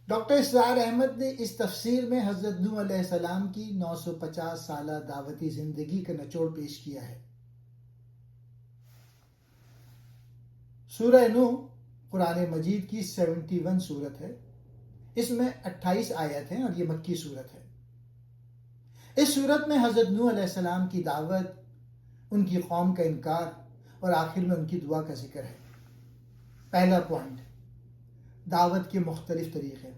Doctor اسرار احمد نے اس تفسیر میں حضرت نوح علیہ السلام کی 950 سالہ دعوتی زندگی کا نچوڑ پیش کیا ہے۔ سورہ نوح قرآن مجید کی 71 سورت ہے۔ اس میں 28 آیت ہیں اور یہ مکی سورت ہے۔ اس سورت میں حضرت نوح علیہ السلام کی دعوت، ان کی قوم کا انکار اور آخر میں ان کی دعا کا ذکر ہے۔ پہلا پوائنٹ، دعوت کے مختلف طریقے۔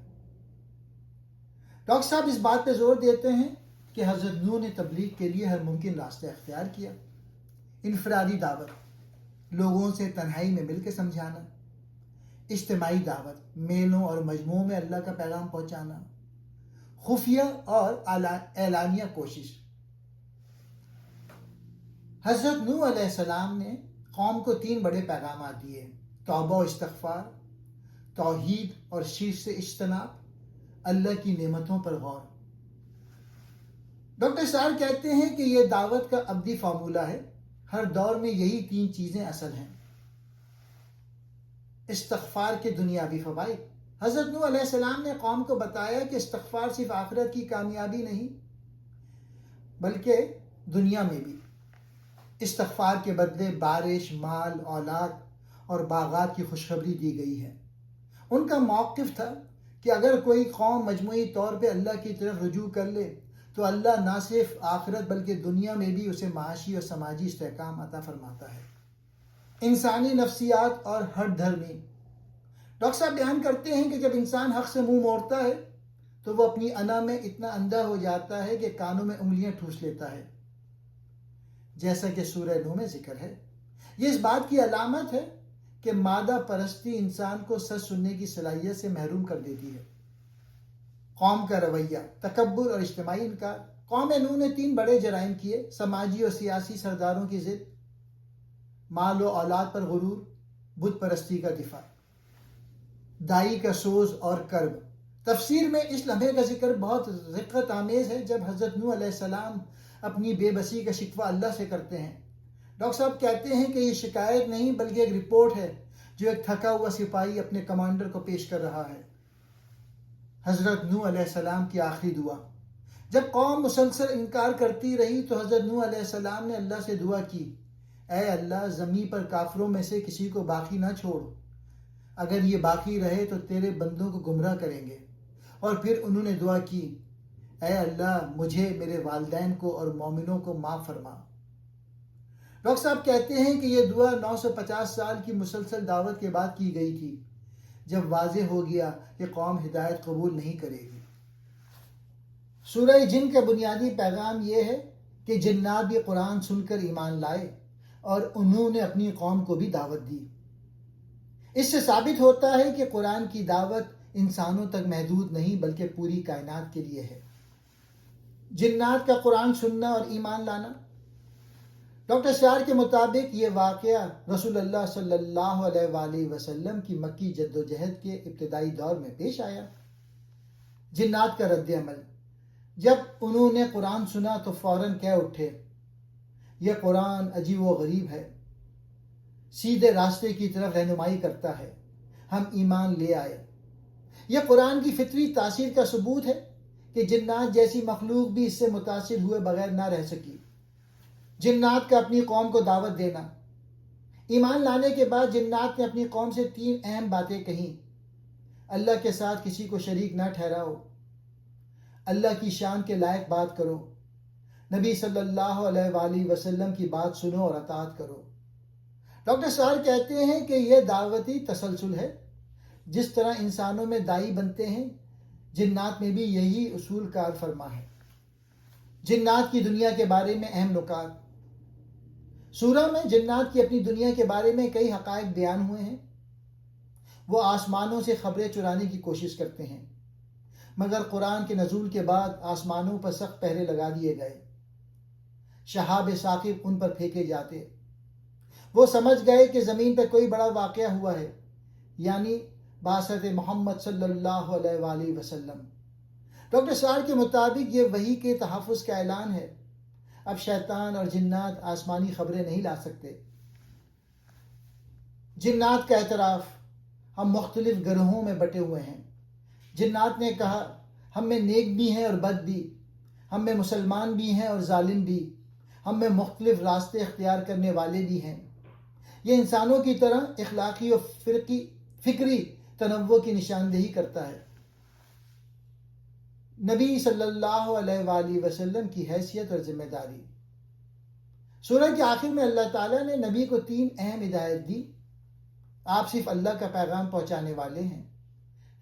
ڈاکٹر صاحب اس بات پہ زور دیتے ہیں کہ حضرت نوح نے تبلیغ کے لیے ہر ممکن راستہ اختیار کیا۔ انفرادی دعوت، لوگوں سے تنہائی میں مل کے سمجھانا۔ اجتماعی دعوت، میلوں اور مجموعوں میں اللہ کا پیغام پہنچانا۔ خفیہ اور اعلانیہ کوشش۔ حضرت نوح علیہ السلام نے قوم کو 3 بڑے پیغامات دیے: توبہ و استغفار، توحید اور شرک سے اجتناب، اللہ کی نعمتوں پر غور۔ ڈاکٹر اسرار کہتے ہیں کہ یہ دعوت کا ابدی فارمولہ ہے۔ ہر دور میں یہی 3 چیزیں اصل ہیں۔ استغفار کے دنیاوی فوائد۔ حضرت نوح علیہ السلام نے قوم کو بتایا کہ استغفار صرف آخرت کی کامیابی نہیں بلکہ دنیا میں بھی۔ استغفار کے بدلے بارش، مال، اولاد اور باغات کی خوشخبری دی گئی ہے۔ ان کا موقف تھا کہ اگر کوئی قوم مجموعی طور پہ اللہ کی طرف رجوع کر لے تو اللہ نہ صرف آخرت بلکہ دنیا میں بھی اسے معاشی اور سماجی استحکام عطا فرماتا ہے۔ انسانی نفسیات اور ہر دھرمی۔ ڈاکٹر صاحب بیان کرتے ہیں کہ جب انسان حق سے منہ موڑتا ہے تو وہ اپنی انا میں اتنا اندھا ہو جاتا ہے کہ کانوں میں انگلیاں ٹھوس لیتا ہے، جیسا کہ سورہ نوح میں ذکر ہے۔ یہ اس بات کی علامت ہے کہ مادہ پرستی انسان کو سچ سننے کی صلاحیت سے محروم کر دیتی ہے۔ قوم کا رویہ، تکبر اور اجتماعی انکار۔ قوم نوح نے 3 بڑے جرائم کیے: سماجی اور سیاسی سرداروں کی ضد، مال و اولاد پر غرور، بت پرستی کا دفاع۔ دائی کا سوز اور کرب۔ تفسیر میں اس لمحے کا ذکر بہت رقت آمیز ہے جب حضرت نوح علیہ السلام اپنی بے بسی کا شکوہ اللہ سے کرتے ہیں۔ ڈاکٹر صاحب کہتے ہیں کہ یہ شکایت نہیں بلکہ ایک رپورٹ ہے جو ایک تھکا ہوا سپاہی اپنے کمانڈر کو پیش کر رہا ہے۔ حضرت نوح علیہ السلام کی آخری دعا۔ جب قوم مسلسل انکار کرتی رہی تو حضرت نوح علیہ السلام نے اللہ سے دعا کی: اے اللہ، زمین پر کافروں میں سے کسی کو باقی نہ چھوڑ، اگر یہ باقی رہے تو تیرے بندوں کو گمراہ کریں گے۔ اور پھر انہوں نے دعا کی: اے اللہ، مجھے، میرے والدین کو اور مومنوں کو معاف فرما۔ ڈاکٹر صاحب کہتے ہیں کہ یہ دعا 950 سال کی مسلسل دعوت کے بعد کی گئی تھی، جب واضح ہو گیا کہ قوم ہدایت قبول نہیں کرے گی۔ سورہ جن کا بنیادی پیغام یہ ہے کہ جنات بھی قرآن سن کر ایمان لائے اور انہوں نے اپنی قوم کو بھی دعوت دی۔ اس سے ثابت ہوتا ہے کہ قرآن کی دعوت انسانوں تک محدود نہیں بلکہ پوری کائنات کے لیے ہے۔ جنات کا قرآن سننا اور ایمان لانا۔ ڈاکٹر اسرار کے مطابق یہ واقعہ رسول اللہ صلی اللہ علیہ وآلہ وسلم کی مکی جدوجہد کے ابتدائی دور میں پیش آیا۔ جنات کا رد عمل۔ جب انہوں نے قرآن سنا تو فوراً کہہ اٹھے: یہ قرآن عجیب و غریب ہے، سیدھے راستے کی طرف رہنمائی کرتا ہے، ہم ایمان لے آئے۔ یہ قرآن کی فطری تاثیر کا ثبوت ہے کہ جنات جیسی مخلوق بھی اس سے متاثر ہوئے بغیر نہ رہ سکی۔ جنات کا اپنی قوم کو دعوت دینا۔ ایمان لانے کے بعد جنات نے اپنی قوم سے 3 اہم باتیں کہیں: اللہ کے ساتھ کسی کو شریک نہ ٹھہراؤ، اللہ کی شان کے لائق بات کرو، نبی صلی اللہ علیہ وآلہ وسلم کی بات سنو اور اطاعت کرو۔ ڈاکٹر اسرار کہتے ہیں کہ یہ دعوتی تسلسل ہے۔ جس طرح انسانوں میں دائی بنتے ہیں، جنات میں بھی یہی اصول کار فرما ہے۔ جنات کی دنیا کے بارے میں اہم نکات۔ سورہ میں جنات کی اپنی دنیا کے بارے میں کئی حقائق بیان ہوئے ہیں۔ وہ آسمانوں سے خبریں چرانے کی کوشش کرتے ہیں، مگر قرآن کے نزول کے بعد آسمانوں پر سخت پہرے لگا دیے گئے، شہاب ثاقب ان پر پھینکے جاتے۔ وہ سمجھ گئے کہ زمین پر کوئی بڑا واقعہ ہوا ہے، یعنی بعثت محمد صلی اللہ علیہ وآلہ وسلم۔ ڈاکٹر اسرار کے مطابق یہ وحی کے تحفظ کا اعلان ہے۔ اب شیطان اور جنات آسمانی خبریں نہیں لا سکتے۔ جنات کا اعتراف: ہم مختلف گروہوں میں بٹے ہوئے ہیں، جنات نے کہا ہم میں نیک بھی ہیں اور بد بھی، ہم میں مسلمان بھی ہیں اور ظالم بھی، ہم میں مختلف راستے اختیار کرنے والے بھی ہیں۔ یہ انسانوں کی طرح اخلاقی اور فکری تنوع کی نشاندہی کرتا ہے۔ نبی صلی اللہ علیہ وآلہ وسلم کی حیثیت اور ذمہ داری۔ سورہ کے آخر میں اللہ تعالیٰ نے نبی کو 3 اہم ہدایت دی۔ آپ صرف اللہ کا پیغام پہنچانے والے ہیں،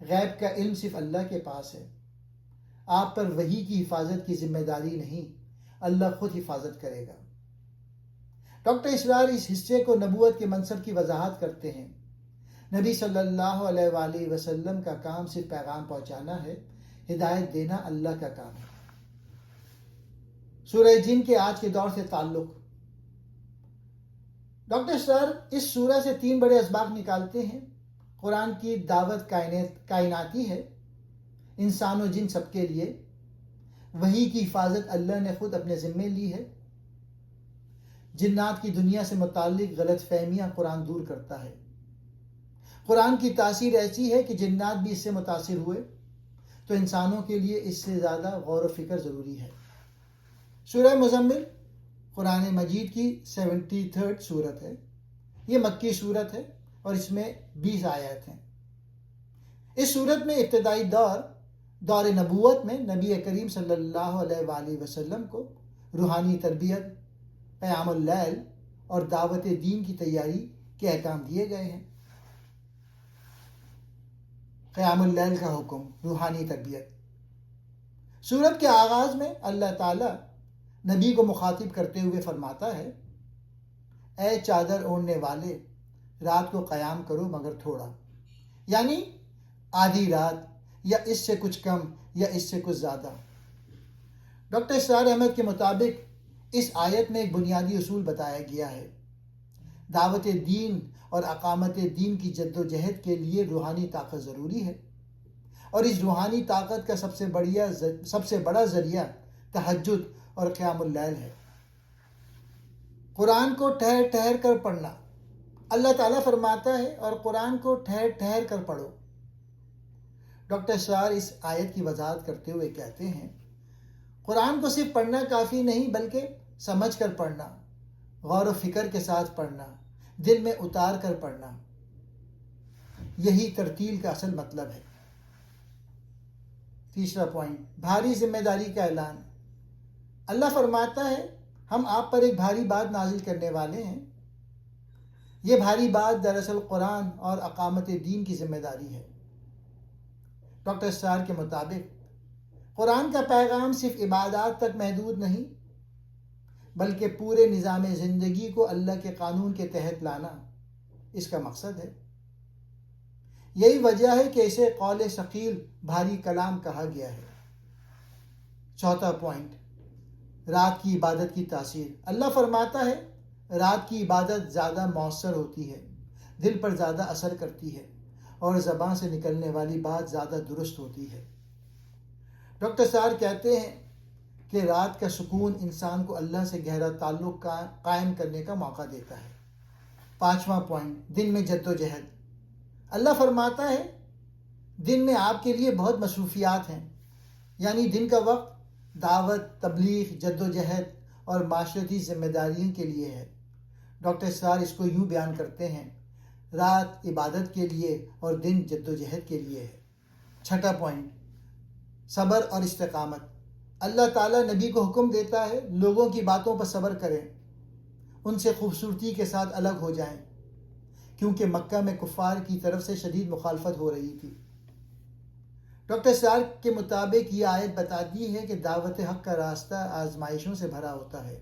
غیب کا علم صرف اللہ کے پاس ہے، آپ پر وحی کی حفاظت کی ذمہ داری نہیں، اللہ خود حفاظت کرے گا۔ ڈاکٹر اسرار اس حصے کو نبوت کے منصب کی وضاحت کرتے ہیں۔ نبی صلی اللہ علیہ وآلہ وسلم کا کام صرف پیغام پہنچانا ہے، ہدایت دینا اللہ کا کام ہے۔ سورہ جن کے آج کے دور سے تعلق۔ ڈاکٹر اسرار اس سورہ سے 3 بڑے اسباق نکالتے ہیں۔ قرآن کی دعوت کائناتی ہے، انسان و جن سب کے لیے۔ وحی کی حفاظت اللہ نے خود اپنے ذمے لی ہے۔ جنات کی دنیا سے متعلق غلط فہمیاں قرآن دور کرتا ہے۔ قرآن کی تاثیر ایسی ہے کہ جنات بھی اس سے متاثر ہوئے، تو انسانوں کے لیے اس سے زیادہ غور و فکر ضروری ہے۔ سورہ مزمل قرآن مجید کی 73 سورت ہے۔ یہ مکی سورت ہے اور اس میں 20 آیات ہیں۔ اس سورت میں ابتدائی دور نبوت میں نبی کریم صلی اللہ علیہ وآلہ وسلم کو روحانی تربیت، قیام اللیل اور دعوت دین کی تیاری کے احکام دیے گئے ہیں۔ قیام اللیل کا حکم، روحانی تربیت۔ سورت کے آغاز میں اللہ تعالیٰ نبی کو مخاطب کرتے ہوئے فرماتا ہے، اے چادر اوڑھنے والے، رات کو قیام کرو مگر تھوڑا، یعنی آدھی رات یا اس سے کچھ کم یا اس سے کچھ زیادہ۔ ڈاکٹر اسرار احمد کے مطابق اس آیت میں ایک بنیادی اصول بتایا گیا ہے۔ دعوت دین اور اقامت دین کی جد و جہد کے لیے روحانی طاقت ضروری ہے، اور اس روحانی طاقت کا سب سے بڑا ذریعہ تہجد اور قیام اللیل ہے۔ قرآن کو ٹھہر ٹھہر کر پڑھنا۔ اللہ تعالیٰ فرماتا ہے، اور قرآن کو ٹھہر ٹھہر کر پڑھو۔ ڈاکٹر اسرار اس آیت کی وضاحت کرتے ہوئے کہتے ہیں، قرآن کو صرف پڑھنا کافی نہیں، بلکہ سمجھ کر پڑھنا، غور و فکر کے ساتھ پڑھنا، دل میں اتار کر پڑھنا، یہی ترتیل کا اصل مطلب ہے۔ تیسرا پوائنٹ، بھاری ذمہ داری کا اعلان۔ اللہ فرماتا ہے، ہم آپ پر ایک بھاری بات نازل کرنے والے ہیں۔ یہ بھاری بات دراصل قرآن اور اقامت دین کی ذمہ داری ہے۔ ڈاکٹر اسرار کے مطابق قرآن کا پیغام صرف عبادات تک محدود نہیں، بلکہ پورے نظام زندگی کو اللہ کے قانون کے تحت لانا اس کا مقصد ہے۔ یہی وجہ ہے کہ اسے قول ثقیل، بھاری کلام کہا گیا ہے۔ چوتھا پوائنٹ، رات کی عبادت کی تاثیر۔ اللہ فرماتا ہے، رات کی عبادت زیادہ مؤثر ہوتی ہے، دل پر زیادہ اثر کرتی ہے، اور زبان سے نکلنے والی بات زیادہ درست ہوتی ہے۔ ڈاکٹر اسرار کہتے ہیں کہ رات کا سکون انسان کو اللہ سے گہرا تعلق قائم کرنے کا موقع دیتا ہے۔ پانچواں پوائنٹ، دن میں جد و جہد۔ اللہ فرماتا ہے، دن میں آپ کے لیے بہت مصروفیات ہیں، یعنی دن کا وقت دعوت، تبلیغ، جد و جہد اور معاشرتی ذمہ داریوں کے لیے ہے۔ ڈاکٹر اسرار اس کو یوں بیان کرتے ہیں، رات عبادت کے لیے اور دن جد و جہد کے لیے ہے۔ چھٹا پوائنٹ، صبر اور استقامت۔ اللہ تعالیٰ نبی کو حکم دیتا ہے، لوگوں کی باتوں پر صبر کریں، ان سے خوبصورتی کے ساتھ الگ ہو جائیں، کیونکہ مکہ میں کفار کی طرف سے شدید مخالفت ہو رہی تھی۔ ڈاکٹر اسرار کے مطابق یہ آیت بتاتی ہے کہ دعوت حق کا راستہ آزمائشوں سے بھرا ہوتا ہے۔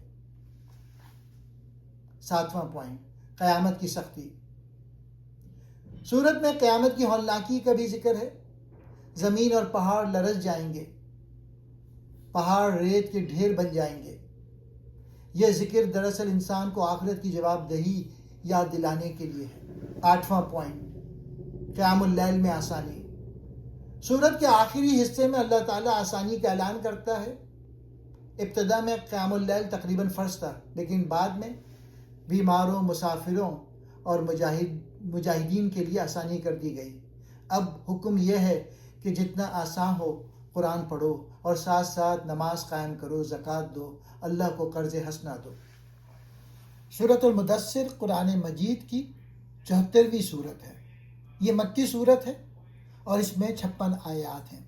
ساتواں پوائنٹ، قیامت کی سختی۔ سورت میں قیامت کی ہولناکی کا بھی ذکر ہے۔ زمین اور پہاڑ لرز جائیں گے، پہاڑ ریت کے ڈھیر بن جائیں گے۔ یہ ذکر دراصل انسان کو آخرت کی جواب دہی یاد دلانے کے لیے ہے۔ آٹھواں پوائنٹ، قیام اللیل میں آسانی۔ سورت کے آخری حصے میں اللہ تعالیٰ آسانی کا اعلان کرتا ہے۔ ابتدا میں قیام اللیل تقریباً فرض تھا، لیکن بعد میں بیماروں، مسافروں اور مجاہدین کے لیے آسانی کر دی گئی۔ اب حکم یہ ہے کہ جتنا آسان ہو قرآن پڑھو اور ساتھ ساتھ نماز قائم کرو، زکوٰۃ دو، اللہ کو قرض حسنہ دو۔ سورۃ المدثر قرآن مجید کی 74ویں صورت ہے۔ یہ مکی صورت ہے اور اس میں 56 آیات ہیں۔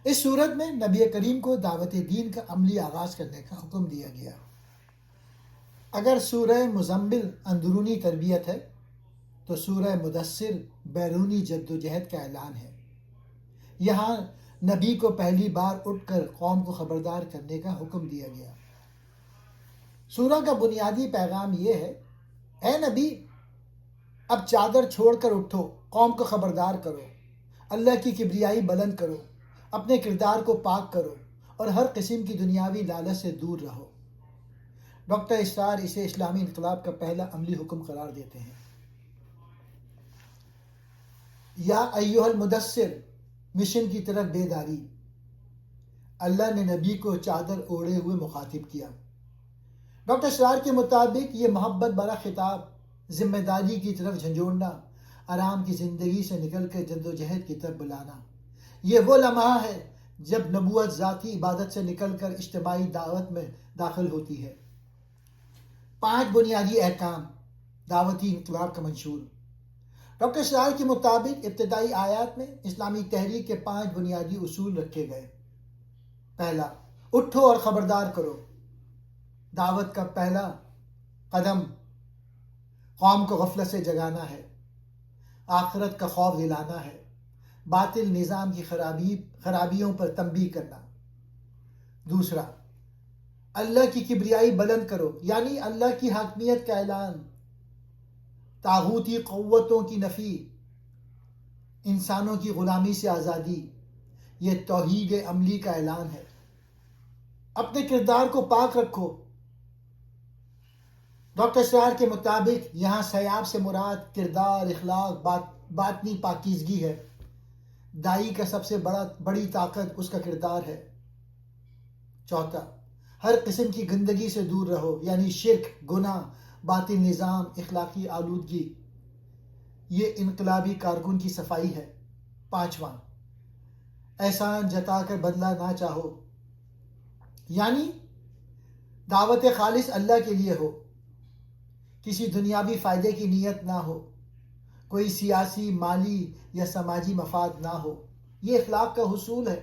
اس صورت میں نبی کریم کو دعوت دین کا عملی آغاز کرنے کا حکم دیا گیا۔ اگر سورہ مزمل اندرونی تربیت ہے تو سورہ مدثر بیرونی جد و جہد کا اعلان ہے۔ یہاں نبی کو پہلی بار اٹھ کر قوم کو خبردار کرنے کا حکم دیا گیا۔ سورہ کا بنیادی پیغام یہ ہے، اے نبی، اب چادر چھوڑ کر اٹھو، قوم کو خبردار کرو، اللہ کی کبریائی بلند کرو، اپنے کردار کو پاک کرو اور ہر قسم کی دنیاوی لالچ سے دور رہو۔ ڈاکٹر اسرار اسے اسلامی انقلاب کا پہلا عملی حکم قرار دیتے ہیں۔ یا ایھا المدثر، مشن کی طرف بیداری۔ اللہ نے نبی کو چادر اوڑھے ہوئے مخاطب کیا۔ ڈاکٹر اسرار کے مطابق یہ محبت بھرا خطاب ذمہ داری کی طرف جھنجھوڑنا، آرام کی زندگی سے نکل کر جد و جہد کی طرف بلانا۔ یہ وہ لمحہ ہے جب نبوت ذاتی عبادت سے نکل کر اجتماعی دعوت میں داخل ہوتی ہے۔ 5 بنیادی احکام دعوتی انقلاب کا منشور۔ ڈاکٹر اسرار کے مطابق ابتدائی آیات میں اسلامی تحریک کے 5 بنیادی اصول رکھے گئے۔ پہلا، اٹھو اور خبردار کرو۔ دعوت کا پہلا قدم قوم کو غفلت سے جگانا ہے، آخرت کا خوف دلانا ہے، باطل نظام کی خرابیوں پر تنبیہ کرنا۔ دوسرا، اللہ کی کبریائی بلند کرو، یعنی اللہ کی حاکمیت کا اعلان، طاغوتی قوتوں کی نفی، انسانوں کی غلامی سے آزادی۔ یہ توحید عملی کا اعلان ہے۔ اپنے کردار کو پاک رکھو۔ ڈاکٹر اسرار کے مطابق یہاں سیاب سے مراد کردار، اخلاق، باطنی پاکیزگی ہے۔ دائی کا سب سے بڑی طاقت اس کا کردار ہے۔ چوتھا، ہر قسم کی گندگی سے دور رہو، یعنی شرک، گناہ، باطل نظام، اخلاقی آلودگی۔ یہ انقلابی کارکن کی صفائی ہے۔ پانچواں، احسان جتا کر بدلہ نہ چاہو، یعنی دعوت خالص اللہ کے لیے ہو، کسی دنیاوی فائدے کی نیت نہ ہو، کوئی سیاسی، مالی یا سماجی مفاد نہ ہو۔ یہ اخلاق کا حصول ہے۔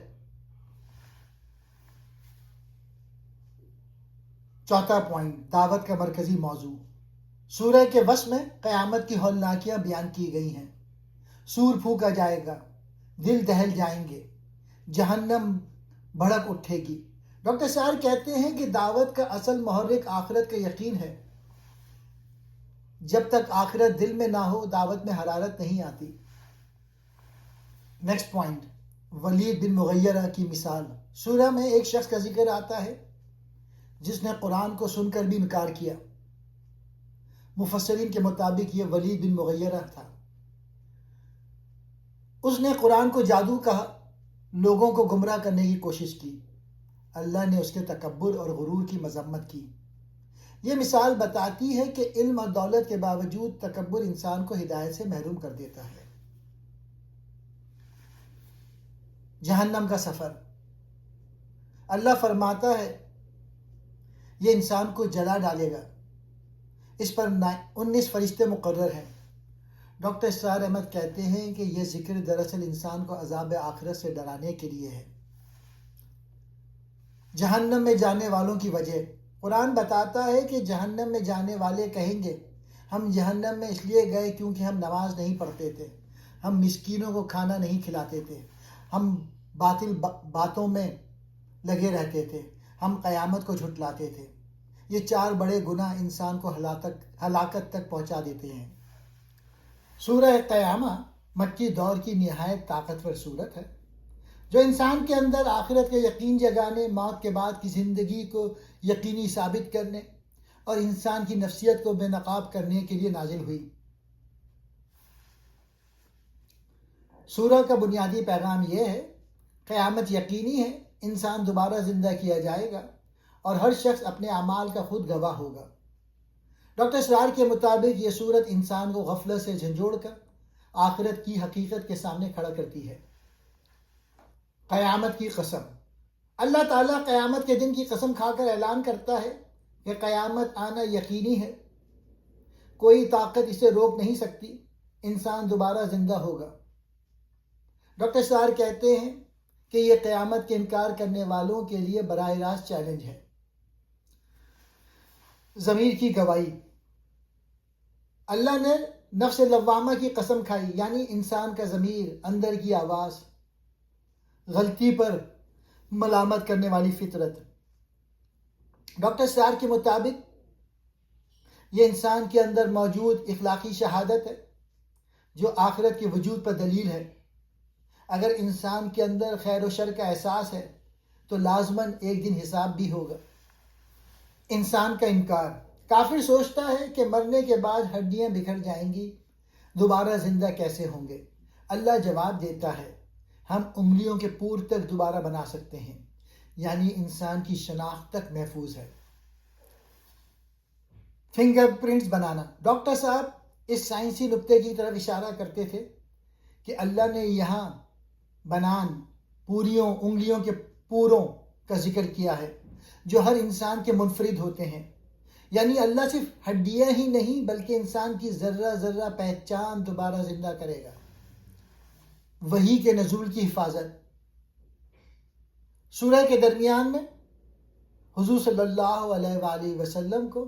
چوتھا پوائنٹ، دعوت کا مرکزی موضوع۔ سورہ کے وسط میں قیامت کی ہولناکیاں بیان کی گئی ہیں۔ سور پھونکا جائے گا، دل دہل جائیں گے، جہنم بھڑک اٹھے گی۔ ڈاکٹر اسرار کہتے ہیں کہ دعوت کا اصل محرک آخرت کا یقین ہے۔ جب تک آخرت دل میں نہ ہو، دعوت میں حرارت نہیں آتی۔ نیکسٹ پوائنٹ، ولید بن مغیرہ کی مثال۔ سورہ میں ایک شخص کا ذکر آتا ہے جس نے قرآن کو سن کر بھی انکار کیا۔ مفسرین کے مطابق یہ ولید بن مغیرہ تھا۔ اس نے قرآن کو جادو کہا، لوگوں کو گمراہ کرنے کی کوشش کی۔ اللہ نے اس کے تکبر اور غرور کی مذمت کی۔ یہ مثال بتاتی ہے کہ علم اور دولت کے باوجود تکبر انسان کو ہدایت سے محروم کر دیتا ہے۔ جہنم کا سفر۔ اللہ فرماتا ہے یہ انسان کو جلا ڈالے گا۔ اس پر 19 فرشتے مقرر ہیں۔ ڈاکٹر اسرار احمد کہتے ہیں کہ یہ ذکر دراصل انسان کو عذاب آخرت سے ڈرانے کے لیے ہے۔ جہنم میں جانے والوں کی وجہ۔ قرآن بتاتا ہے کہ جہنم میں جانے والے کہیں گے، ہم جہنم میں اس لیے گئے کیونکہ ہم نماز نہیں پڑھتے تھے، ہم مسکینوں کو کھانا نہیں کھلاتے تھے، ہم باطل باتوں میں لگے رہتے تھے، ہم قیامت کو جھٹلاتے تھے۔ یہ 4 بڑے گناہ انسان کو ہلاکت تک پہنچا دیتے ہیں۔ سورہ قیامہ مکی دور کی نہایت طاقتور صورت ہے جو انسان کے اندر آخرت کا یقین جگانے، موت کے بعد کی زندگی کو یقینی ثابت کرنے اور انسان کی نفسیت کو بے نقاب کرنے کے لیے نازل ہوئی۔ سورہ کا بنیادی پیغام یہ ہے، قیامت یقینی ہے، انسان دوبارہ زندہ کیا جائے گا اور ہر شخص اپنے اعمال کا خود گواہ ہوگا۔ ڈاکٹر اسرار کے مطابق یہ صورت انسان کو غفلت سے جھنجھوڑ کر آخرت کی حقیقت کے سامنے کھڑا کرتی ہے۔ قیامت کی قسم۔ اللہ تعالیٰ قیامت کے دن کی قسم کھا کر اعلان کرتا ہے کہ قیامت آنا یقینی ہے، کوئی طاقت اسے روک نہیں سکتی، انسان دوبارہ زندہ ہوگا۔ ڈاکٹر سار کہتے ہیں کہ یہ قیامت کے انکار کرنے والوں کے لیے براہ راست چیلنج ہے۔ ضمیر کی گواہی۔ اللہ نے نفس لوامہ کی قسم کھائی، یعنی انسان کا ضمیر، اندر کی آواز، غلطی پر ملامت کرنے والی فطرت۔ ڈاکٹر سار کے مطابق یہ انسان کے اندر موجود اخلاقی شہادت ہے جو آخرت کے وجود پر دلیل ہے۔ اگر انسان کے اندر خیر و شر کا احساس ہے تو لازماً ایک دن حساب بھی ہوگا۔ انسان کا انکار۔ کافر سوچتا ہے کہ مرنے کے بعد ہڈیاں بکھر جائیں گی، دوبارہ زندہ کیسے ہوں گے؟ اللہ جواب دیتا ہے، ہم انگلیوں کے پور تک دوبارہ بنا سکتے ہیں، یعنی انسان کی شناخت تک محفوظ ہے۔ فنگر پرنٹس بنانا۔ ڈاکٹر صاحب اس سائنسی نقطے کی طرف اشارہ کرتے تھے کہ اللہ نے یہاں بنان، پوریوں، انگلیوں کے پوروں کا ذکر کیا ہے جو ہر انسان کے منفرد ہوتے ہیں، یعنی اللہ صرف ہڈیاں ہی نہیں بلکہ انسان کی ذرہ ذرہ پہچان دوبارہ زندہ کرے گا۔ وحی کے نزول کی حفاظت۔ سورہ کے درمیان میں حضور صلی اللہ علیہ وآلہ وسلم کو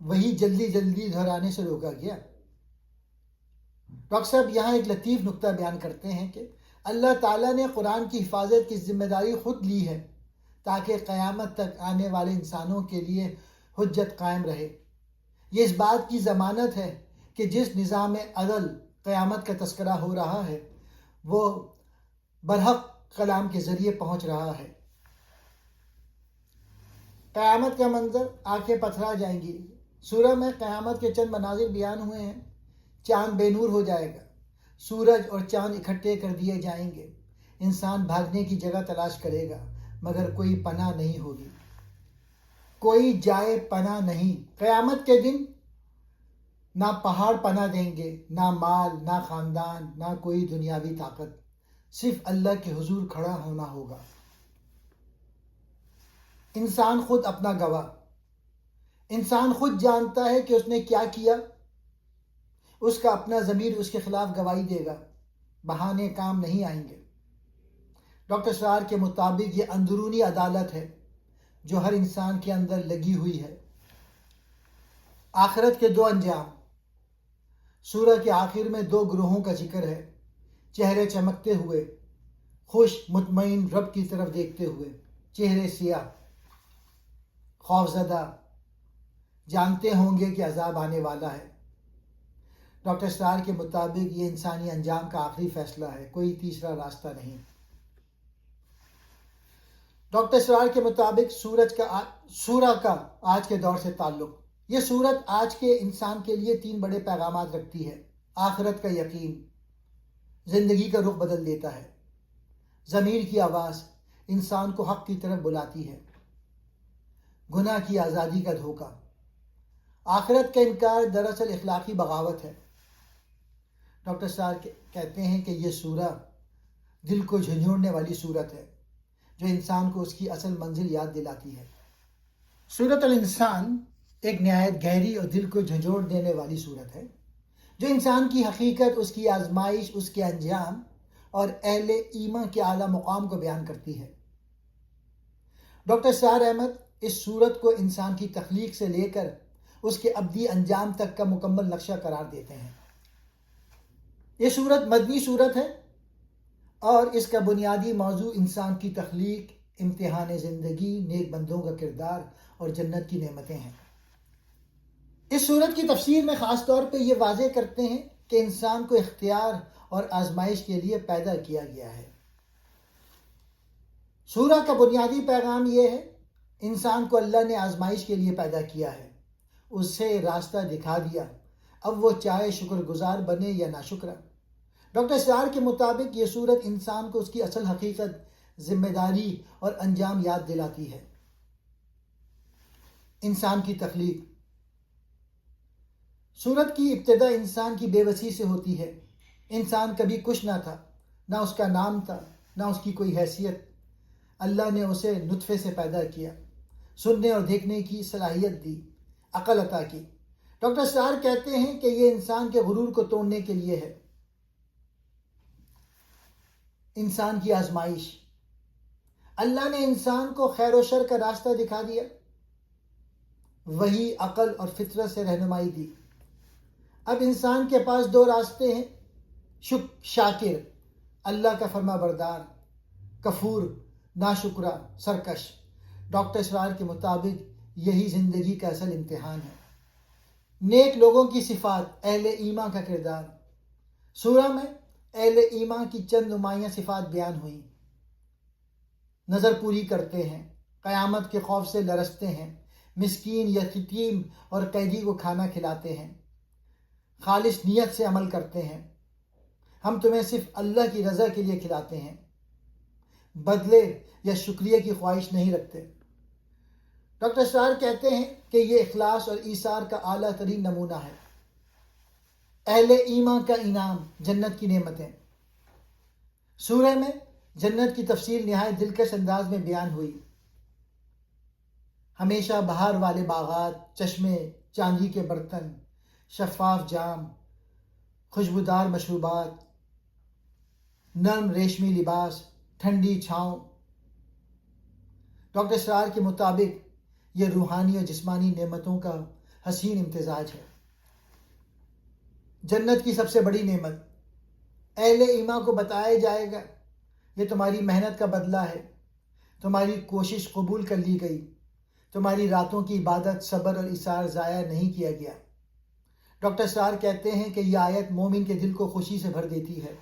وحی جلدی جلدی دہرانے سے روکا گیا۔ ڈاکٹر صاحب یہاں ایک لطیف نقطہ بیان کرتے ہیں کہ اللہ تعالیٰ نے قرآن کی حفاظت کی ذمہ داری خود لی ہے تاکہ قیامت تک آنے والے انسانوں کے لیے حجت قائم رہے۔ یہ اس بات کی ضمانت ہے کہ جس نظام عدل قیامت کا تذکرہ ہو رہا ہے وہ برحق کلام کے ذریعے پہنچ رہا ہے۔ قیامت کا منظر، آنکھیں پتھرا جائیں گی۔ سورہ میں قیامت کے چند مناظر بیان ہوئے ہیں۔ چاند بے نور ہو جائے گا، سورج اور چاند اکٹھے کر دیے جائیں گے، انسان بھاگنے کی جگہ تلاش کرے گا مگر کوئی پناہ نہیں ہوگی، کوئی جائے پناہ نہیں۔ قیامت کے دن نہ پہاڑ پناہ دیں گے، نہ مال، نہ خاندان، نہ کوئی دنیاوی طاقت، صرف اللہ کے حضور کھڑا ہونا ہوگا۔ انسان خود اپنا گواہ۔ انسان خود جانتا ہے کہ اس نے کیا کیا، اس کا اپنا ضمیر اس کے خلاف گواہی دے گا، بہانے کام نہیں آئیں گے۔ ڈاکٹر سار کے مطابق یہ اندرونی عدالت ہے جو ہر انسان کے اندر لگی ہوئی ہے۔ آخرت کے دو انجام۔ سورہ کے آخر میں دو گروہوں کا ذکر ہے، چہرے چمکتے ہوئے، خوش مطمئن رب کی طرف دیکھتے ہوئے، چہرے سیاہ، خوفزدہ، جانتے ہوں گے کہ عذاب آنے والا ہے۔ ڈاکٹر سار کے مطابق یہ انسانی انجام کا آخری فیصلہ ہے، کوئی تیسرا راستہ نہیں۔ ڈاکٹر سار کے مطابق سورہ کا آج کے دور سے تعلق۔ یہ سورت آج کے انسان کے لیے تین بڑے پیغامات رکھتی ہے۔ آخرت کا یقین زندگی کا رخ بدل دیتا ہے۔ ضمیر کی آواز انسان کو حق کی طرف بلاتی ہے۔ گناہ کی آزادی کا دھوکہ۔ آخرت کا انکار دراصل اخلاقی بغاوت ہے۔ ڈاکٹر سار کہتے ہیں کہ یہ سورہ دل کو جھنجھوڑنے والی سورت ہے جو انسان کو اس کی اصل منزل یاد دلاتی ہے۔ سورۃ الانسان ایک نہایت گہری اور دل کو جھنجھوڑ دینے والی سورت ہے جو انسان کی حقیقت، اس کی آزمائش، اس کے انجام اور اہل ایمان کے اعلیٰ مقام کو بیان کرتی ہے۔ ڈاکٹر سار احمد اس سورت کو انسان کی تخلیق سے لے کر اس کے ابدی انجام تک کا مکمل نقشہ قرار دیتے ہیں۔ یہ سورت مدنی سورت ہے اور اس کا بنیادی موضوع انسان کی تخلیق، امتحان زندگی، نیک بندوں کا کردار اور جنت کی نعمتیں ہیں۔ اس سورت کی تفسیر میں خاص طور پہ یہ واضح کرتے ہیں کہ انسان کو اختیار اور آزمائش کے لیے پیدا کیا گیا ہے۔ سورہ کا بنیادی پیغام یہ ہے، انسان کو اللہ نے آزمائش کے لیے پیدا کیا ہے، اسے راستہ دکھا دیا، اب وہ چاہے شکر گزار بنے یا ناشکرا۔ ڈاکٹر سار کے مطابق یہ سورت انسان کو اس کی اصل حقیقت، ذمہ داری اور انجام یاد دلاتی ہے۔ انسان کی تخلیق۔ سورت کی ابتدا انسان کی بے بسی سے ہوتی ہے۔ انسان کبھی کچھ نہ تھا، نہ اس کا نام تھا، نہ اس کی کوئی حیثیت۔ اللہ نے اسے نطفے سے پیدا کیا، سننے اور دیکھنے کی صلاحیت دی، عقل عطا کی۔ ڈاکٹر اسرار کہتے ہیں کہ یہ انسان کے غرور کو توڑنے کے لیے ہے۔ انسان کی آزمائش، اللہ نے انسان کو خیر و شر کا راستہ دکھا دیا، وہی عقل اور فطرت سے رہنمائی دی۔ اب انسان کے پاس دو راستے ہیں، شاکر اللہ کا فرما بردار، کفور ناشکرا سرکش۔ ڈاکٹر اسرار کے مطابق یہی زندگی کا اصل امتحان ہے۔ نیک لوگوں کی صفات، اہل ایمان کا کردار۔ سورہ میں اہل ایمان کی چند نمایاں صفات بیان ہوئیں۔ نظر پوری کرتے ہیں، قیامت کے خوف سے لرزتے ہیں، مسکین یتیم اور قیدی کو کھانا کھلاتے ہیں، خالص نیت سے عمل کرتے ہیں، ہم تمہیں صرف اللہ کی رضا کے لیے کھلاتے ہیں، بدلے یا شکریہ کی خواہش نہیں رکھتے۔ ڈاکٹر اسرار کہتے ہیں کہ یہ اخلاص اور ایثار کا اعلیٰ ترین نمونہ ہے۔ اہل ایمان کا انعام، جنت کی نعمتیں۔ سورہ میں جنت کی تفصیل نہایت دلکش انداز میں بیان ہوئی۔ ہمیشہ بہار والے باغات، چشمے، چاندی کے برتن، شفاف جام، خوشبودار مشروبات، نرم ریشمی لباس، ٹھنڈی چھاؤں۔ ڈاکٹر اسرار کے مطابق یہ روحانی اور جسمانی نعمتوں کا حسین امتزاج ہے۔ جنت کی سب سے بڑی نعمت، اہل ایمان کو بتایا جائے گا یہ تمہاری محنت کا بدلہ ہے، تمہاری کوشش قبول کر لی گئی، تمہاری راتوں کی عبادت، صبر اور ایثار ضائع نہیں کیا گیا۔ ڈاکٹر اسرار کہتے ہیں کہ یہ آیت مومن کے دل کو خوشی سے بھر دیتی ہے۔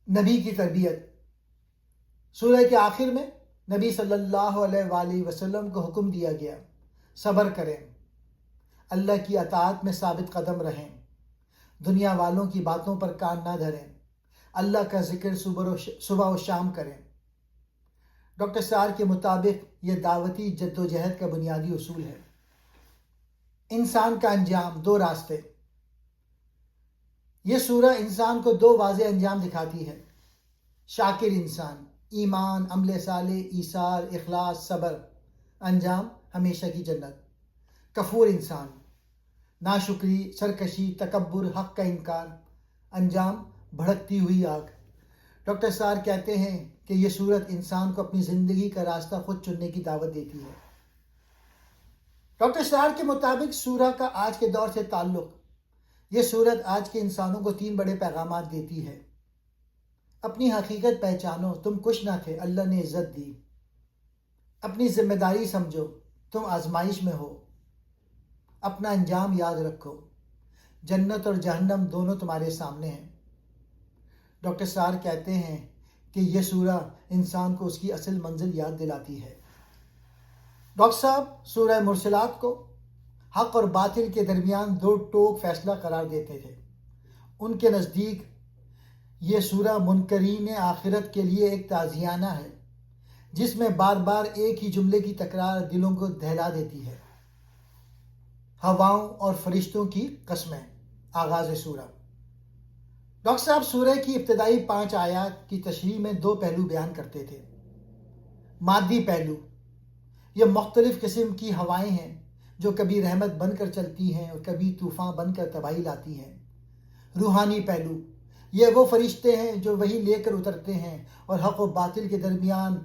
نبی کی تربیت، سورہ کے آخر میں نبی صلی اللہ علیہ وآلہ وسلم کو حکم دیا گیا، صبر کریں، اللہ کی اطاعت میں ثابت قدم رہیں، دنیا والوں کی باتوں پر کان نہ دھریں، اللہ کا ذکر صبح و شام کریں۔ ڈاکٹر اسرار کے مطابق یہ دعوتی جدوجہد کا بنیادی اصول ہے۔ انسان کا انجام، دو راستے۔ یہ سورہ انسان کو دو واضح انجام دکھاتی ہے۔ شاکر انسان، ایمان، عمل صالح، ایثار، اخلاص، صبر، انجام ہمیشہ کی جنت۔ کفور انسان، ناشکری، سرکشی، تکبر، حق کا انکار، انجام بھڑکتی ہوئی آگ۔ ڈاکٹر اسرار کہتے ہیں کہ یہ سورت انسان کو اپنی زندگی کا راستہ خود چننے کی دعوت دیتی ہے۔ ڈاکٹر اسرار کے مطابق سورہ کا آج کے دور سے تعلق، یہ سورت آج کے انسانوں کو تین بڑے پیغامات دیتی ہے۔ اپنی حقیقت پہچانو، تم کچھ نہ تھے، اللہ نے عزت دی۔ اپنی ذمہ داری سمجھو، تم آزمائش میں ہو۔ اپنا انجام یاد رکھو، جنت اور جہنم دونوں تمہارے سامنے ہیں۔ ڈاکٹر اسرار کہتے ہیں کہ یہ سورہ انسان کو اس کی اصل منزل یاد دلاتی ہے۔ ڈاکٹر صاحب سورہ مرسلات کو حق اور باطل کے درمیان دو ٹوک فیصلہ قرار دیتے تھے۔ ان کے نزدیک یہ سورہ منکرین آخرت کے لیے ایک تعزیانہ ہے، جس میں بار بار ایک ہی جملے کی تکرار دلوں کو دہلا دیتی ہے۔ ہواؤں اور فرشتوں کی قسمیں، آغاز سورہ۔ ڈاکٹر صاحب سورہ کی ابتدائی 5 آیات کی تشریح میں دو پہلو بیان کرتے تھے۔ مادی پہلو، یہ مختلف قسم کی ہوائیں ہیں جو کبھی رحمت بن کر چلتی ہیں اور کبھی طوفان بن کر تباہی لاتی ہیں۔ روحانی پہلو، یہ وہ فرشتے ہیں جو وہی لے کر اترتے ہیں اور حق و باطل کے درمیان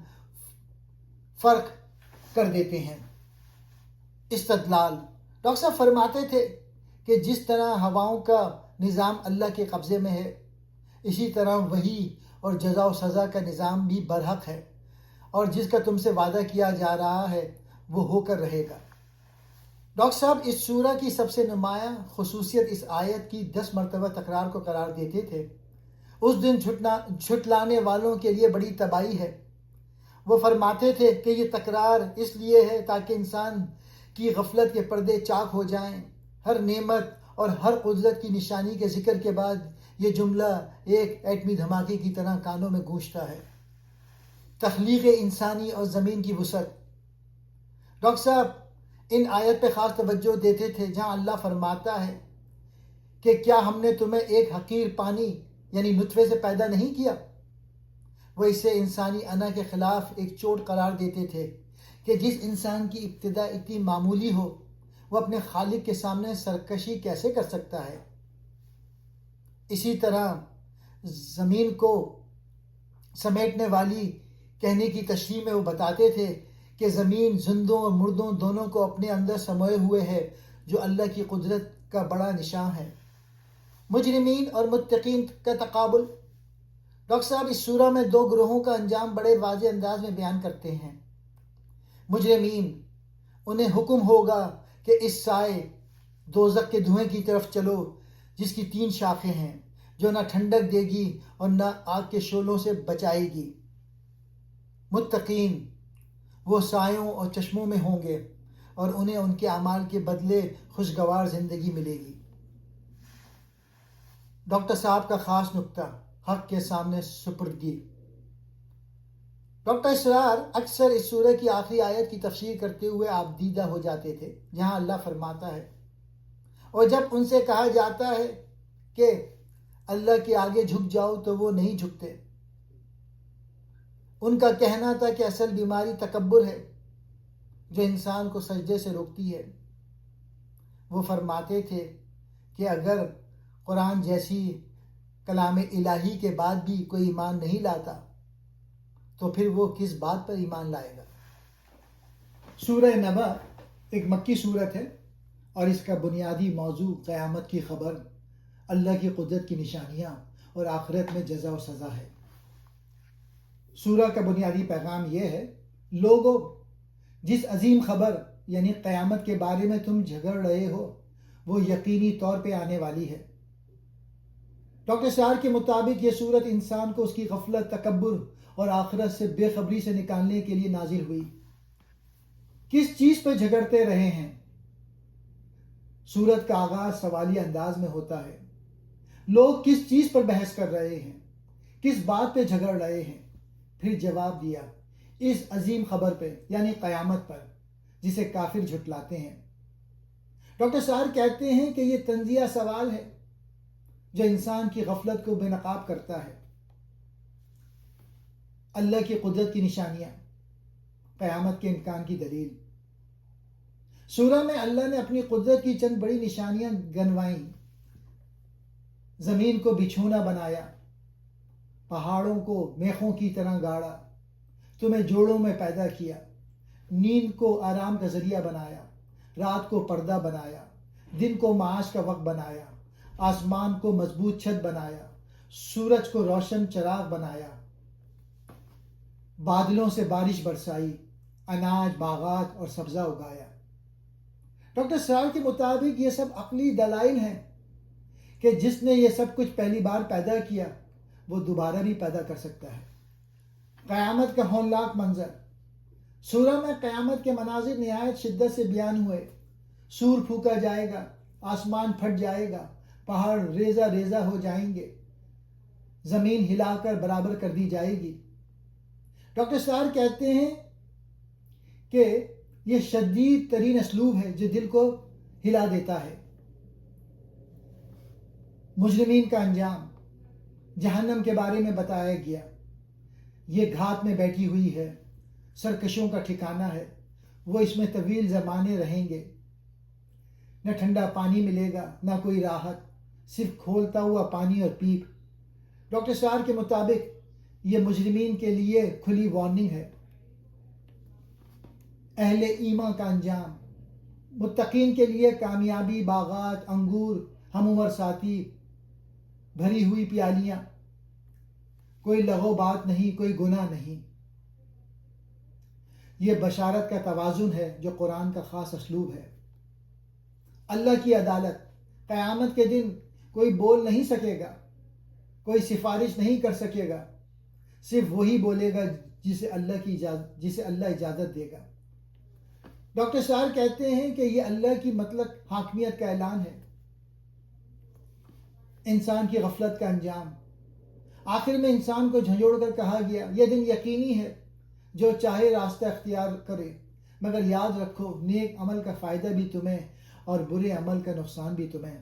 فرق کر دیتے ہیں۔ استدلال، ڈاکٹر صاحب فرماتے تھے کہ جس طرح ہواؤں کا نظام اللہ کے قبضے میں ہے، اسی طرح وحی اور جزا و سزا کا نظام بھی برحق ہے، اور جس کا تم سے وعدہ کیا جا رہا ہے وہ ہو کر رہے گا۔ ڈاکٹر صاحب اس سورہ کی سب سے نمایاں خصوصیت اس آیت کی 10 مرتبہ تکرار کو قرار دیتے تھے۔ اس دن جھٹلانے والوں کے لیے بڑی تباہی ہے۔ وہ فرماتے تھے کہ یہ تکرار اس لیے ہے تاکہ انسان کی غفلت کے پردے چاک ہو جائیں۔ ہر نعمت اور ہر قدرت کی نشانی کے ذکر کے بعد یہ جملہ ایک ایٹمی دھماکے کی طرح کانوں میں گونجتا ہے۔ تخلیق انسانی اور زمین کی وسعت، ڈاکٹر صاحب ان آیت پہ خاص توجہ دیتے تھے جہاں اللہ فرماتا ہے کہ کیا ہم نے تمہیں ایک حقیر پانی یعنی نطفے سے پیدا نہیں کیا؟ وہ اسے انسانی انا کے خلاف ایک چوٹ قرار دیتے تھے کہ جس انسان کی ابتدا اتنی معمولی ہو وہ اپنے خالق کے سامنے سرکشی کیسے کر سکتا ہے۔ اسی طرح زمین کو سمیٹنے والی کہنے کی تشریح میں وہ بتاتے تھے کہ زمین زندوں اور مردوں دونوں کو اپنے اندر سموئے ہوئے ہے، جو اللہ کی قدرت کا بڑا نشان ہے۔ مجرمین اور متقین کا تقابل۔ ڈاکٹر صاحب اس سورہ میں دو گروہوں کا انجام بڑے واضح انداز میں بیان کرتے ہیں۔ مجرمین، انہیں حکم ہوگا کہ اس سائے دوزخ کے دھوئیں کی طرف چلو جس کی 3 شاخیں ہیں، جو نہ ٹھنڈک دے گی اور نہ آگ کے شعلوں سے بچائے گی۔ متقین، وہ سایوں اور چشموں میں ہوں گے اور انہیں ان کے اعمال کے بدلے خوشگوار زندگی ملے گی۔ ڈاکٹر صاحب کا خاص نکتہ، حق کے سامنے سپردگی۔ ڈاکٹر اسرار اکثر اس سورہ کی آخری آیت کی تفسیر کرتے ہوئے آپ دیدہ ہو جاتے تھے، جہاں اللہ فرماتا ہے، اور جب ان سے کہا جاتا ہے کہ اللہ کے آگے جھک جاؤ تو وہ نہیں جھکتے۔ ان کا کہنا تھا کہ اصل بیماری تکبر ہے جو انسان کو سجدے سے روکتی ہے۔ وہ فرماتے تھے کہ اگر قرآن جیسی کلام الہی کے بعد بھی کوئی ایمان نہیں لاتا تو پھر وہ کس بات پر ایمان لائے گا۔ سورہ نبأ ایک مکی صورت ہے اور اس کا بنیادی موضوع قیامت کی خبر، اللہ کی قدرت کی نشانیاں اور آخرت میں جزا و سزا ہے۔ سورہ کا بنیادی پیغام یہ ہے، لوگو، جس عظیم خبر یعنی قیامت کے بارے میں تم جھگڑ رہے ہو وہ یقینی طور پہ آنے والی ہے۔ ڈاکٹر سار کے مطابق یہ صورت انسان کو اس کی غفلت، تکبر اور آخرت سے بے خبری سے نکالنے کے لیے نازل ہوئی۔ کس چیز پہ جھگڑتے رہے ہیں؟ صورت کا آغاز سوالی انداز میں ہوتا ہے، لوگ کس چیز پر بحث کر رہے ہیں، کس بات پہ جھگڑ رہے ہیں؟ پھر جواب دیا، اس عظیم خبر پہ یعنی قیامت پر، جسے کافر جھٹلاتے ہیں۔ ڈاکٹر سار کہتے ہیں کہ یہ تنزیہ سوال ہے جو انسان کی غفلت کو بے نقاب کرتا ہے۔ اللہ کی قدرت کی نشانیاں، قیامت کے امکان کی دلیل۔ سورہ میں اللہ نے اپنی قدرت کی چند بڑی نشانیاں گنوائیں۔ زمین کو بچھونا بنایا، پہاڑوں کو میخوں کی طرح گاڑا، تمہیں جوڑوں میں پیدا کیا، نیند کو آرام کا ذریعہ بنایا، رات کو پردہ بنایا، دن کو معاش کا وقت بنایا، آسمان کو مضبوط چھت بنایا، سورج کو روشن چراغ بنایا، بادلوں سے بارش برسائی، اناج، باغات اور سبزہ اگایا۔ ڈاکٹر سرار کے مطابق یہ سب عقلی دلائل ہیں کہ جس نے یہ سب کچھ پہلی بار پیدا کیا وہ دوبارہ بھی پیدا کر سکتا ہے۔ قیامت کا ہولناک منظر۔ سورہ میں قیامت کے مناظر نہایت شدت سے بیان ہوئے۔ سور پھونکا جائے گا، آسمان پھٹ جائے گا، پہاڑ ریزہ ریزہ ہو جائیں گے، زمین ہلا کر برابر کر دی جائے گی۔ ڈاکٹر سار کہتے ہیں کہ یہ شدید ترین اسلوب ہے جو دل کو ہلا دیتا ہے۔ مجرمین کا انجام، جہنم کے بارے میں بتایا گیا، یہ گھات میں بیٹھی ہوئی ہے، سرکشوں کا ٹھکانہ ہے، وہ اس میں طویل زمانے رہیں گے، نہ ٹھنڈا پانی ملے گا نہ کوئی راحت، صرف کھولتا ہوا پانی اور پیپ۔ ڈاکٹر سار کے مطابق یہ مجرمین کے لیے کھلی وارننگ ہے۔ اہل ایمان کا انجام، متقین کے لیے کامیابی، باغات، انگور، ہم عمر ساتھی، بھری ہوئی پیالیاں، کوئی لغو بات نہیں، کوئی گناہ نہیں۔ یہ بشارت کا توازن ہے جو قرآن کا خاص اسلوب ہے۔ اللہ کی عدالت، قیامت کے دن کوئی بول نہیں سکے گا، کوئی سفارش نہیں کر سکے گا، صرف وہی بولے گا جسے اللہ اجازت دے گا۔ ڈاکٹر سار کہتے ہیں کہ یہ اللہ کی مطلق حاکمیت کا اعلان ہے۔ انسان کی غفلت کا انجام، آخر میں انسان کو جھنجھوڑ کر کہا گیا، یہ دن یقینی ہے، جو چاہے راستہ اختیار کرے، مگر یاد رکھو نیک عمل کا فائدہ بھی تمہیں اور برے عمل کا نقصان بھی تمہیں۔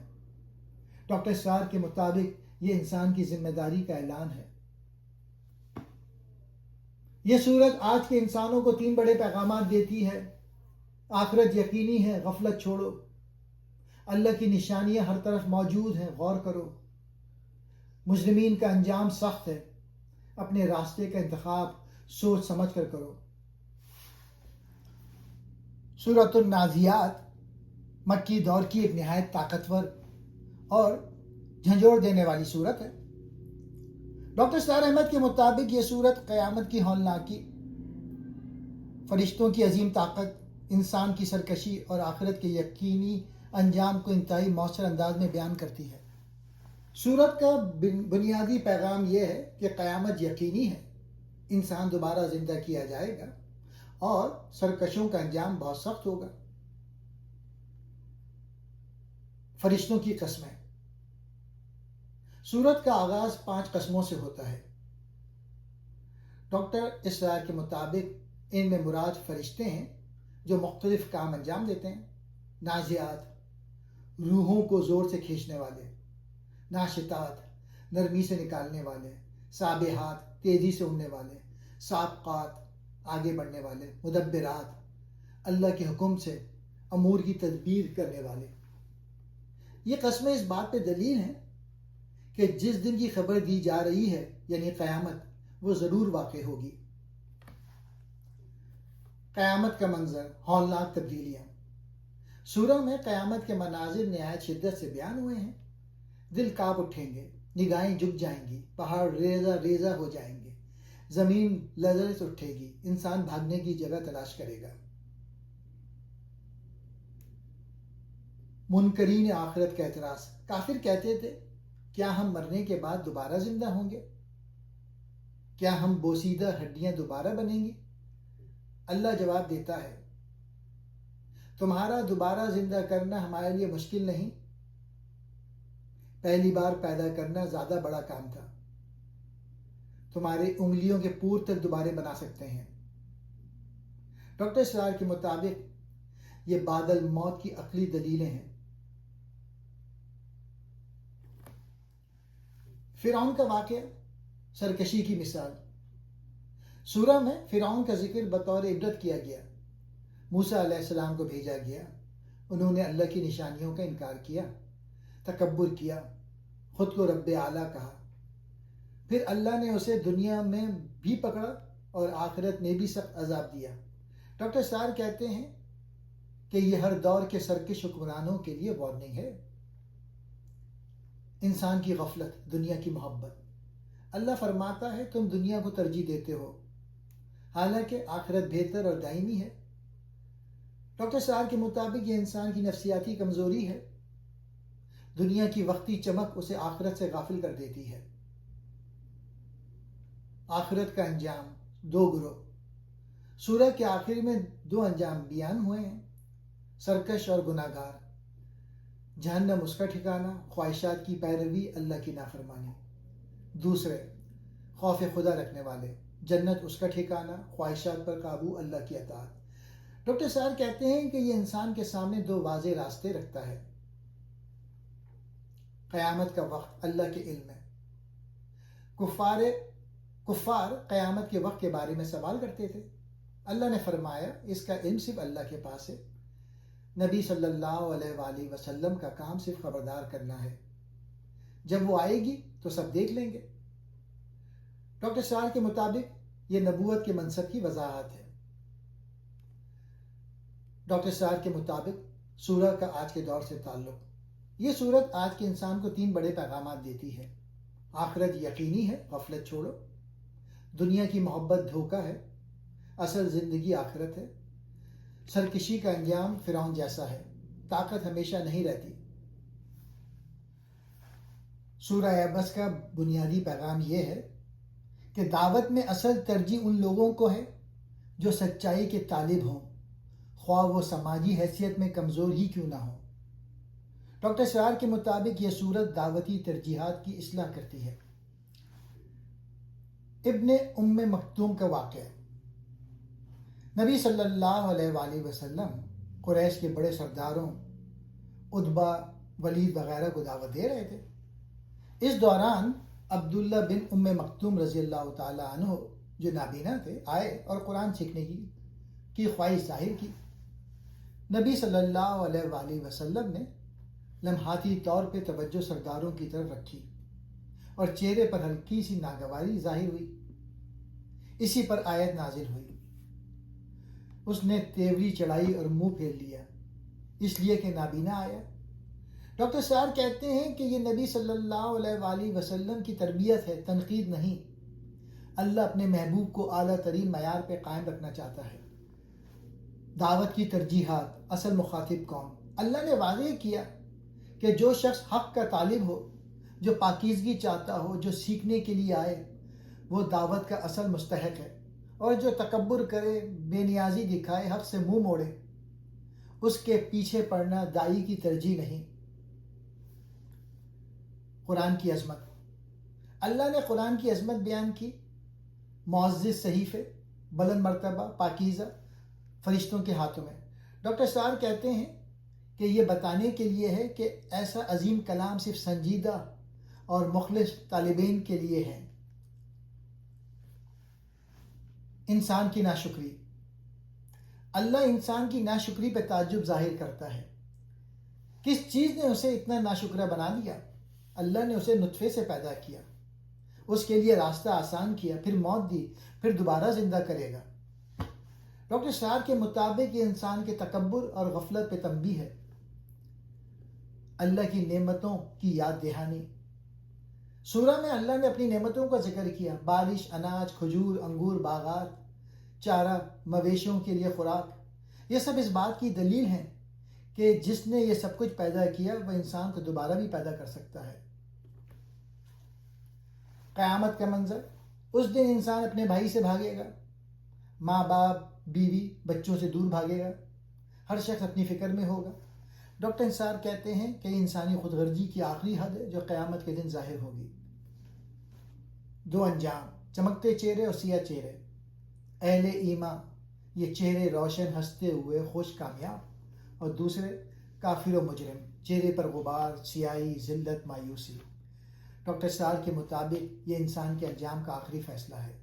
ڈاکٹر سار کے مطابق یہ انسان کی ذمہ داری کا اعلان ہے۔ یہ صورت آج کے انسانوں کو 3 بڑے پیغامات دیتی ہے۔ آخرت یقینی ہے، غفلت چھوڑو۔ اللہ کی نشانیاں ہر طرف موجود ہیں، غور کرو۔ مجرمین کا انجام سخت ہے، اپنے راستے کا انتخاب سوچ سمجھ کر کرو۔ سورۃ النازعات مکی دور کی ایک نہایت طاقتور اور جھنجھوڑ دینے والی صورت ہے۔ ڈاکٹر سار احمد کے مطابق یہ صورت قیامت کی ہولناکی، فرشتوں کی عظیم طاقت، انسان کی سرکشی اور آخرت کے یقینی انجام کو انتہائی مؤثر انداز میں بیان کرتی ہے۔ صورت کا بنیادی پیغام یہ ہے کہ قیامت یقینی ہے، انسان دوبارہ زندہ کیا جائے گا اور سرکشوں کا انجام بہت سخت ہوگا۔ فرشتوں کی قسمیں۔ صورت کا آغاز 5 قسموں سے ہوتا ہے۔ ڈاکٹر اسرار کے مطابق ان میں مراد فرشتے ہیں جو مختلف کام انجام دیتے ہیں۔ نازعات، روحوں کو زور سے کھینچنے والے۔ ناشطات، نرمی سے نکالنے والے۔ سابحات، تیزی سے اڑنے والے۔ سابقات، آگے بڑھنے والے۔ مدبرات، اللہ کے حکم سے امور کی تدبیر کرنے والے۔ یہ قسمیں اس بات پہ دلیل ہیں کہ جس دن کی خبر دی جا رہی ہے یعنی قیامت، وہ ضرور واقع ہوگی۔ قیامت کا منظر، ہولناک تبدیلیاں۔ سورہ میں قیامت کے مناظر نہایت شدت سے بیان ہوئے ہیں۔ دل کانپ اٹھیں گے، نگاہیں جھک جائیں گی، پہاڑ ریزہ ریزہ ہو جائیں گے، زمین لرز اٹھے گی، انسان بھاگنے کی جگہ تلاش کرے گا۔ منکرین آخرت کا اعتراض۔ کافر کہتے تھے، کیا ہم مرنے کے بعد دوبارہ زندہ ہوں گے؟ کیا ہم بوسیدہ ہڈیاں دوبارہ بنیں گی؟ اللہ جواب دیتا ہے، تمہارا دوبارہ زندہ کرنا ہمارے لیے مشکل نہیں۔ پہلی بار پیدا کرنا زیادہ بڑا کام تھا۔ تمہاری انگلیوں کے پور تک دوبارہ بنا سکتے ہیں۔ ڈاکٹر اسرار کے مطابق یہ بعد الموت کی عقلی دلیلیں ہیں۔ فرعون کا واقعہ، سرکشی کی مثال۔ سورہ میں فرعون کا ذکر بطور عبرت کیا گیا۔ موسیٰ علیہ السلام کو بھیجا گیا، انہوں نے اللہ کی نشانیوں کا انکار کیا، تکبر کیا، خود کو رب اعلیٰ کہا۔ پھر اللہ نے اسے دنیا میں بھی پکڑا اور آخرت میں بھی سخت عذاب دیا۔ ڈاکٹر سار کہتے ہیں کہ یہ ہر دور کے سرکش حکمرانوں کے لیے وارننگ ہے۔ انسان کی غفلت، دنیا کی محبت۔ اللہ فرماتا ہے تم دنیا کو ترجیح دیتے ہو، حالانکہ آخرت بہتر اور دائمی ہے۔ ڈاکٹر سار کے مطابق یہ انسان کی نفسیاتی کمزوری ہے۔ دنیا کی وقتی چمک اسے آخرت سے غافل کر دیتی ہے۔ آخرت کا انجام، 2 گروہ۔ سورہ کے آخر میں 2 انجام بیان ہوئے ہیں، سرکش اور گناہ گار۔ جہنم اس کا ٹھکانہ، خواہشات کی پیروی، اللہ کی نافرمانی۔ دوسرے، خوف خدا رکھنے والے، جنت اس کا ٹھکانہ، خواہشات پر قابو، اللہ کی اطاعت۔ ڈاکٹر سار کہتے ہیں کہ یہ انسان کے سامنے 2 واضح راستے رکھتا ہے۔ قیامت کا وقت اللہ کے علم ہے۔ کفار قیامت کے وقت کے بارے میں سوال کرتے تھے۔ اللہ نے فرمایا اس کا علم صرف اللہ کے پاس ہے۔ نبی صلی اللہ علیہ وآلہ وسلم کا کام صرف خبردار کرنا ہے۔ جب وہ آئے گی تو سب دیکھ لیں گے۔ ڈاکٹر سار کے مطابق یہ نبوت کے منصب کی وضاحت ہے۔ ڈاکٹر سار کے مطابق سورہ کا آج کے دور سے تعلق۔ یہ صورت آج کے انسان کو 3 بڑے پیغامات دیتی ہے۔ آخرت یقینی ہے، غفلت چھوڑو۔ دنیا کی محبت دھوکہ ہے، اصل زندگی آخرت ہے۔ سرکشی کا انجام فرعون جیسا ہے، طاقت ہمیشہ نہیں رہتی۔ سورہ عبس کا بنیادی پیغام یہ ہے کہ دعوت میں اصل ترجیح ان لوگوں کو ہے جو سچائی کے طالب ہوں، خواہ وہ سماجی حیثیت میں کمزور ہی کیوں نہ ہوں۔ ڈاکٹر سرار کے مطابق یہ صورت دعوتی ترجیحات کی اصلاح کرتی ہے۔ ابن ام مکتوم کا واقعہ۔ نبی صلی اللہ علیہ وآلہ وسلم قریش کے بڑے سرداروں عتبہ، ولید وغیرہ کو دعوت دے رہے تھے۔ اس دوران عبداللہ بن ام مکتوم رضی اللہ تعالیٰ عنہ جو نابینا تھے آئے اور قرآن سیکھنے کی خواہش ظاہر کی۔ نبی صلی اللہ علیہ وآلہ وسلم نے لمحاتی طور پہ توجہ سرداروں کی طرف رکھی اور چہرے پر ہلکی سی ناگواری ظاہر ہوئی۔ اسی پر آیت نازل ہوئی۔ اس نے تیوری چڑھائی اور منہ پھیر لیا اس لیے کہ نابینا آیا۔ ڈاکٹر سار کہتے ہیں کہ یہ نبی صلی اللہ علیہ وآلہ وسلم کی تربیت ہے، تنقید نہیں۔ اللہ اپنے محبوب کو اعلیٰ ترین معیار پہ قائم رکھنا چاہتا ہے۔ دعوت کی ترجیحات، اصل مخاطب کون؟ اللہ نے واضح کیا کہ جو شخص حق کا طالب ہو، جو پاکیزگی چاہتا ہو، جو سیکھنے کے لیے آئے، وہ دعوت کا اصل مستحق ہے، اور جو تکبر کرے، بے نیازی دکھائے، حق سے منہ موڑے، اس کے پیچھے پڑنا داعی کی ترجیح نہیں۔ قرآن کی عظمت، اللہ نے قرآن کی عظمت بیان کی۔ معزز صحیفے، بلند مرتبہ، پاکیزہ، فرشتوں کے ہاتھوں میں۔ ڈاکٹر سار کہتے ہیں کہ یہ بتانے کے لیے ہے کہ ایسا عظیم کلام صرف سنجیدہ اور مخلص طالبین کے لیے ہے۔ انسان کی ناشکری، اللہ انسان کی ناشکری پہ تعجب ظاہر کرتا ہے۔ کس چیز نے اسے اتنا ناشکرہ بنا دیا؟ اللہ نے اسے نطفے سے پیدا کیا، اس کے لیے راستہ آسان کیا، پھر موت دی، پھر دوبارہ زندہ کرے گا۔ ڈاکٹر سار کے مطابق یہ انسان کے تکبر اور غفلت پہ تنبیہ ہے، اللہ کی نعمتوں کی یاد دہانی۔ سورہ میں اللہ نے اپنی نعمتوں کا ذکر کیا، بارش، اناج، کھجور، انگور، باغات، چارہ، مویشیوں کے لیے خوراک۔ یہ سب اس بات کی دلیل ہیں کہ جس نے یہ سب کچھ پیدا کیا وہ انسان کو دوبارہ بھی پیدا کر سکتا ہے۔ قیامت کا منظر، اس دن انسان اپنے بھائی سے بھاگے گا، ماں باپ، بیوی، بچوں سے دور بھاگے گا، ہر شخص اپنی فکر میں ہوگا۔ ڈاکٹر انصار کہتے ہیں کہ انسانی خود غرضی کی آخری حد ہے جو قیامت کے دن ظاہر ہوگی۔ دو انجام، چمکتے چہرے اور سیاہ چہرے۔ اہل ایمان، یہ چہرے روشن، ہنستے ہوئے، خوش، کامیاب، اور دوسرے کافر و مجرم، چہرے پر غبار، سیاہی، ذلت، مایوسی۔ ڈاکٹر سار کے مطابق یہ انسان کے انجام کا آخری فیصلہ ہے۔